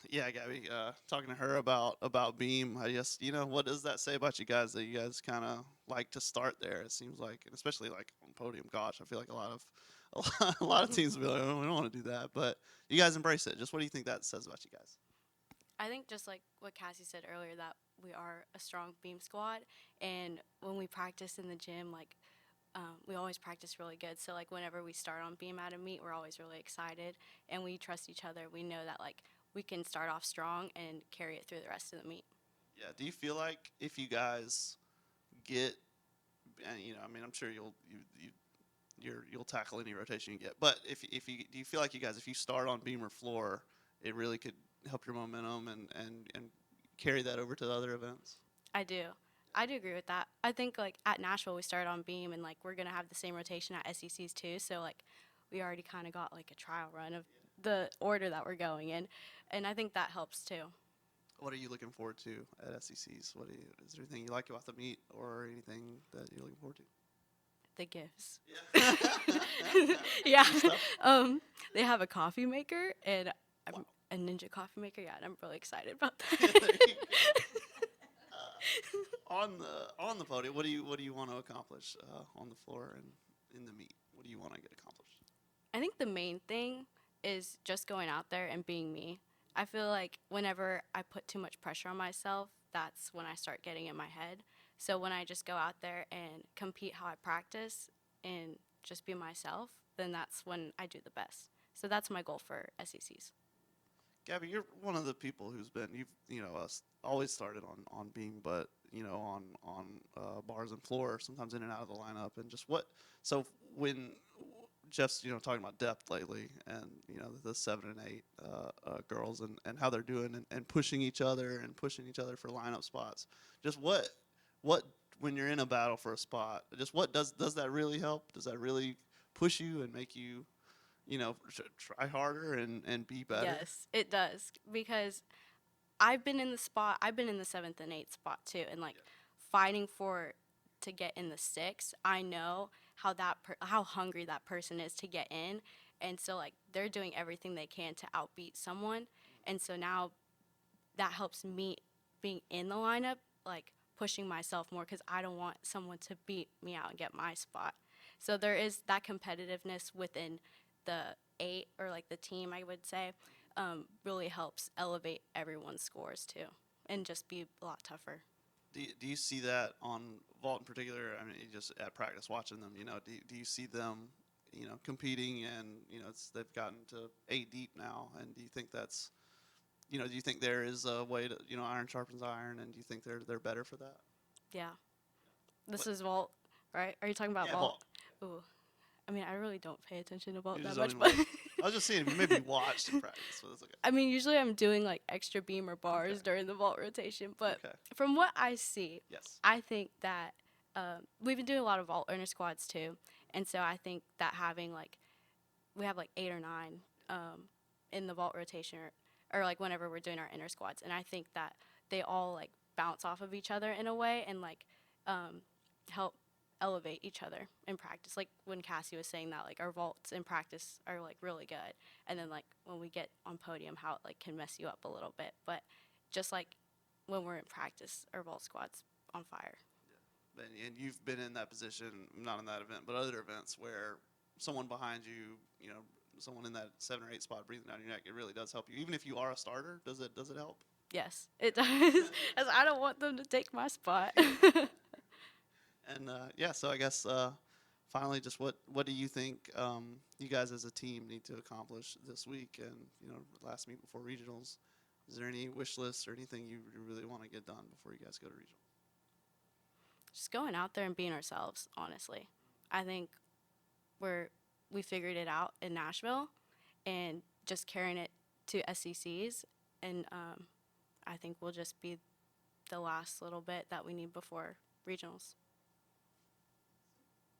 Yeah, Gabby, talking to her about Beam, I guess, what does that say about you guys that you guys kind of like to start there? It seems like, and especially like on podium. Gosh, I feel like a lot of teams will be like, oh, we don't want to do that, but you guys embrace it. Just what do you think that says about you guys? I think just like what Cassie said earlier, that we are a strong beam squad, and when we practice in the gym, like we always practice really good. So like whenever we start on beam at a meet, we're always really excited, and we trust each other. We know that like we can start off strong and carry it through the rest of the meet. Yeah. Do you feel like if you guys get, and I mean, I'm sure you'll tackle any rotation you get, but if you do you feel like you guys, if you start on beam or floor, it really could help your momentum and carry that over to the other events? I do. I do agree with that. I think like at Nashville we started on beam, and like we're gonna have the same rotation at SECs too. So like we already kind of got like a trial run of the order that we're going in, and I think that helps too. What are you looking forward to at SECs? Is there anything you like about the meet or anything that you're looking forward to? The gifts. Yeah. Yeah. Free stuff. Um, they have a coffee maker and Wow. a ninja coffee maker. Yeah, and I'm really excited about There that. you go. On the podium, what do you want to accomplish on the floor and in the meet? What do you want to get accomplished? I think the main thing is just going out there and being me. I feel like whenever I put too much pressure on myself, that's when I start getting in my head. So when I just go out there and compete how I practice and just be myself, then that's when I do the best. So that's my goal for SECs. Gabby, you're one of the people who's been always started on beam, but on bars and floor, sometimes in and out of the lineup, and just what. So when Jeff's talking about depth lately, and the 7 and 8 girls and how they're doing and pushing each other for lineup spots. Just what when you're in a battle for a spot, just what does that really help? Does that really push you and make you try harder and be better? Yes, it does because I've been in the seventh and eighth spot too, and like fighting for to get in the six. I know how hungry that person is to get in, and so like they're doing everything they can to outbeat someone, and so now that helps me being in the lineup, like pushing myself more because I don't want someone to beat me out and get my spot. So there is that competitiveness within the eight or like the team, I would say, really helps elevate everyone's scores too and just be a lot tougher. Do you see that on vault in particular? I mean, just at practice watching them, do you see them, competing and they've gotten to 8 deep now, and do you think do you think there is a way to, iron sharpens iron, and do you think they're better for that? Yeah. This What? is vault, right? Are you talking about Yeah, vault? vault. Ooh. I mean, I really don't pay attention to vault You that just don't much, even but like. I was just saying, you maybe watched in practice, so that's okay. I mean, usually I'm doing like extra beam or Okay. bars during the vault rotation, but Okay. from what I see, Yes. I think that we've been doing a lot of vault earner squads too, and so I think that having like we have like eight or nine in the vault rotation or like whenever we're doing our inner squads, and I think that they all like bounce off of each other in a way and like um, help elevate each other in practice. Like when Cassie was saying that, like our vaults in practice are like really good, and then like when we get on podium, how it like can mess you up a little bit. But just like when we're in practice, our vault squad's on fire. And you've been in that position, not in that event, but other events where someone behind you, someone in that 7 or 8 spot breathing down your neck, it really does help you. Even if you are a starter, does it help? Yes, it does. As I don't want them to take my spot. And yeah, so I guess finally, just what do you think you guys as a team need to accomplish this week and last meet before regionals? Is there any wish lists or anything you really want to get done before you guys go to regional? Just going out there and being ourselves, honestly. I think we're we figured it out in Nashville and just carrying it to SECs, and I think we'll just be the last little bit that we need before regionals.